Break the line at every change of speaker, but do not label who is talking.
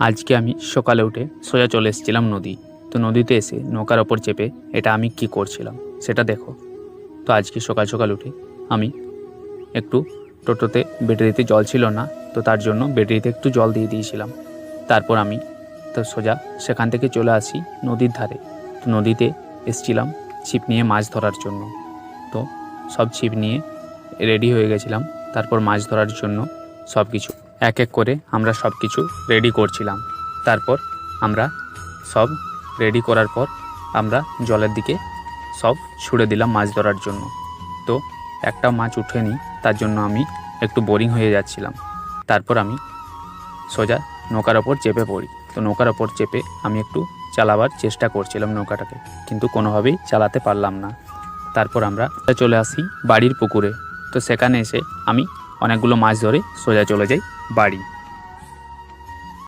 আজকে আমি সকালে উঠে সোজা চলে এসেছিলাম নদী। তো নদীতে এসে নৌকার ওপর চেপে এটা আমি কি করছিলাম সেটা দেখো। তো আজকে সকাল সকাল উঠে আমি একটু টোটোতে ব্যাটারিতে জল ছিল না, তো তার জন্য ব্যাটারিতে একটু জল দিয়ে দিয়েছিলাম। তারপর আমি তো সোজা সেখান থেকে চলে আসি নদীর ধারে। তো নদীতে এসেছিলাম ছিপ নিয়ে মাছ ধরার জন্য। তো সব ছিপ নিয়ে রেডি হয়ে গেছিলাম। তারপর মাছ ধরার জন্য সব কিছু এক এক করে আমরা সব কিছু রেডি করছিলাম। তারপর আমরা সব রেডি করার পর আমরা জলের দিকে সব ছুড়ে দিলাম মাছ ধরার জন্য। তো একটা মাছ উঠেনি, তার জন্য আমি একটু বোরিং হয়ে যাচ্ছিলাম। তারপর আমি সোজা নৌকার ওপর চেপে পড়ি। তো নৌকার ওপর চেপে আমি একটু চালাবার চেষ্টা করছিলাম নৌকাটাকে, কিন্তু কোনোভাবেই চালাতে পারলাম না। তারপর আমরা চলে আসি বাড়ির পুকুরে। তো সেখানে এসে আমি অনেকগুলো মাছ ধরে সোজা চলে যাই বাড়ি।